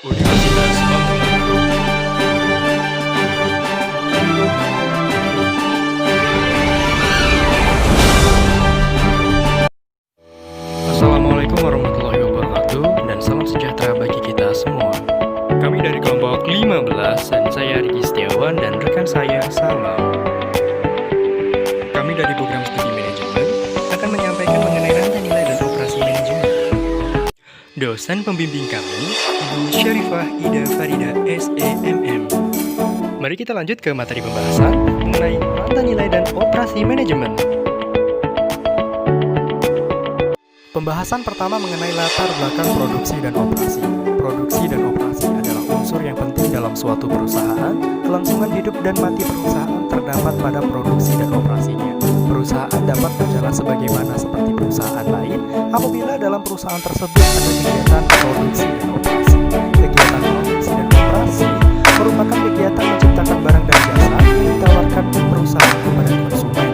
Universitas Pamulang. Assalamualaikum warahmatullahi wabarakatuh dan salam sejahtera bagi kita semua. Kami dari kelompok 15 dan saya Riki Setiawan dan rekan saya Salam. Kami dari program studi manajemen akan menyampaikan mengenai rantai nilai dan operasi manajemen. Dosen pembimbing kami, Ibu Syarifah Ida Farida SEMM. Mari kita lanjut ke materi pembahasan mengenai rantai nilai dan operasi manajemen. Pembahasan pertama mengenai latar belakang produksi dan operasi. Produksi dan operasi adalah unsur yang penting dalam suatu perusahaan. Kelangsungan hidup dan mati perusahaan terdapat pada produksi dan operasinya. Perusahaan dapat berjalan sebagaimana seperti perusahaan lain apabila dalam perusahaan tersebut ada kegiatan produksi dan operasi. Kegiatan produksi dan operasi merupakan kegiatan menciptakan barang dan jasa yang ditawarkan perusahaan kepada konsumen.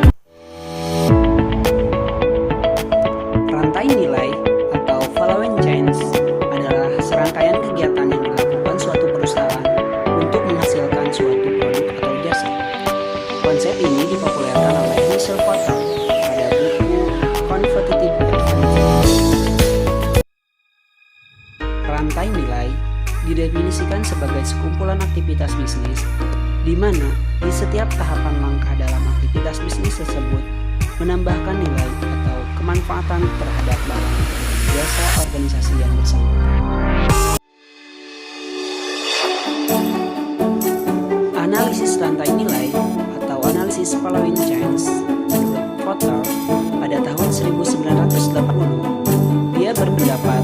Rantai nilai atau value chains adalah serangkaian kegiatan yang dilakukan suatu perusahaan untuk menghasilkan suatu produk atau jasa. Konsep ini dipopulerkan oleh Michel Porter pada buku Competitive Advantage. Rantai nilai didefinisikan sebagai sekumpulan aktivitas bisnis di mana di setiap tahapan langkah dalam aktivitas bisnis tersebut menambahkan nilai atau kemanfaatan terhadap barang jasa organisasi yang bersangkutan. Analisis rantai nilai atau analisis value chains menurut Porter pada tahun 1980, dia berpendapat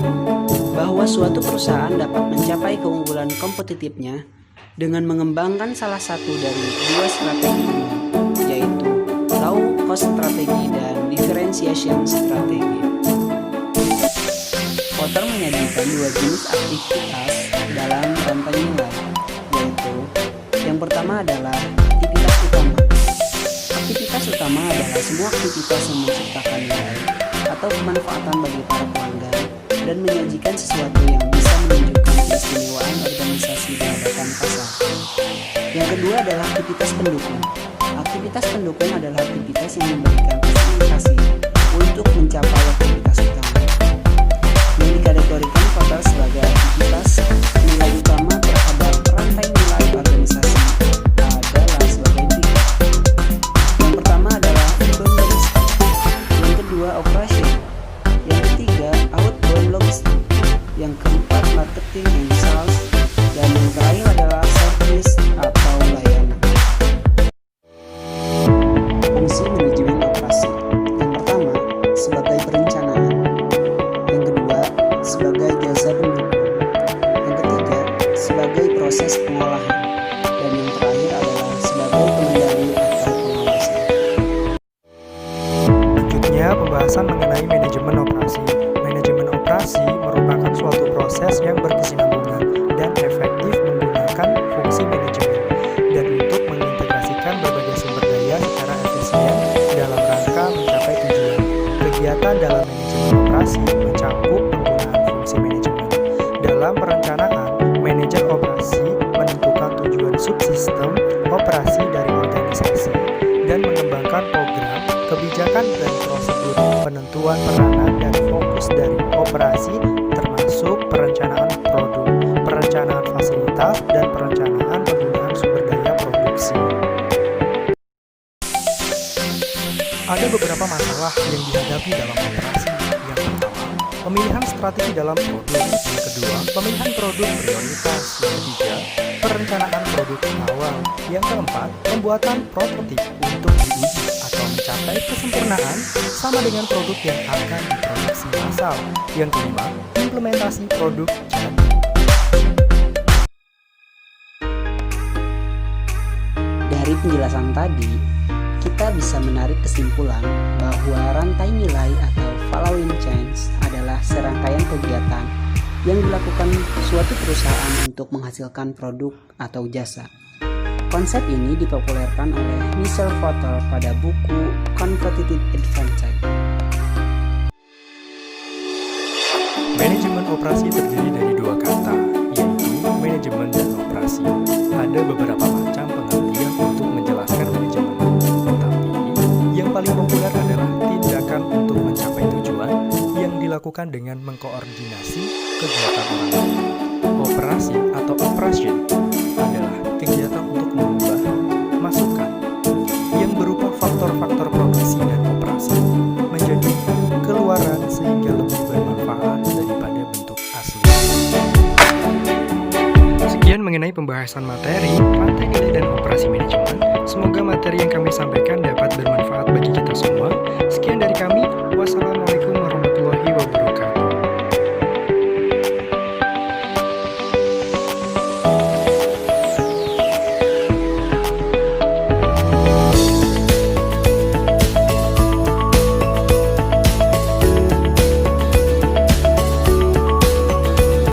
bahwa suatu perusahaan dapat mencapai keunggulan kompetitifnya dengan mengembangkan salah satu dari dua strategi ini, yaitu low cost strategi dan differentiation strategi. Porter menyajikan dua jenis aktivitas dalam rantai nilai, yaitu yang pertama adalah aktivitas utama. Aktivitas utama adalah semua aktivitas yang menciptakan nilai atau kemanfaatan bagi para pelanggan dan menyajikan sesuatu yang bisa menunjukkan keistimewaan organisasi di hadapan pasar. Yang kedua adalah aktivitas pendukung. Aktivitas pendukung adalah aktivitas yang memberikan fasilitasi untuk mencapai aktivitas utama, yang dikategorikan Porter sebagai aktivitas nilai utama terhadap rantai nilai organisasi adalah sebagai berikut. Yang pertama adalah inbound logistik, yang kedua operation, yang ketiga outbound logistik, yang keempat marketing and sales, dan yang terakhir adalah service atau layanan. Fungsi manajemen operasi. Yang pertama, sebagai perencanaan. Yang kedua, sebagai jasa pendukung. Yang ketiga, sebagai proses pengolahan. Dan yang terakhir adalah sebagai pengendali atau pengawasan. Selanjutnya, pembahasan mengenai manajemen operasi. Manajemen operasi merupakan suatu proses yang berkesinambungan dan efektif menggunakan fungsi manajemen dan untuk mengintegrasikan berbagai sumber daya secara efisien dalam rangka mencapai tujuan. Kegiatan dalam manajemen operasi mencakup penggunaan fungsi manajemen. Dalam perencanaan, manajer operasi menentukan tujuan subsistem operasi dari organisasi dan mengembangkan program, kebijakan dan prosedur, penentuan peranan dan fokus dari operasi termasuk perencanaan produk, perencanaan fasilitas, dan perencanaan penggunaan sumber daya produksi. Ada beberapa masalah yang dihadapi dalam operasi. Yang pertama, pemilihan strategi dalam produk. Yang kedua, pemilihan produk prioritas. Yang ketiga, perencanaan produk awal. Yang keempat, pembuatan prototip untuk diuji atau mencapai kesempurnaan sama dengan produk yang akan diproduksi massal. Yang kelima, implementasi produk jadi. Dari penjelasan tadi, kita bisa menarik kesimpulan bahwa rantai nilai atau value chains adalah serangkaian kegiatan yang dilakukan suatu perusahaan untuk menghasilkan produk atau jasa. Konsep ini dipopulerkan oleh Michel Porter pada buku Competitive Advantage. Manajemen operasi terdiri dari dua kata, yaitu manajemen dan operasi. Ada beberapa macam pengertian untuk menjelaskan manajemen, tetapi yang paling populer adalah tindakan untuk mencapai tujuan yang dilakukan dengan mengkoordinasi kegiatan orang lain. Operasi atau operation adalah kegiatan untuk mengubah masukan yang berupa faktor-faktor produksi dan operasi menjadi keluaran sehingga lebih bermanfaat daripada bentuk asli. Sekian mengenai pembahasan materi, rantai nilai dan operasi manajemen. Semoga materi yang kami sampaikan dapat bermanfaat bagi kita semua. Sekian dari kami. Wassalamualaikum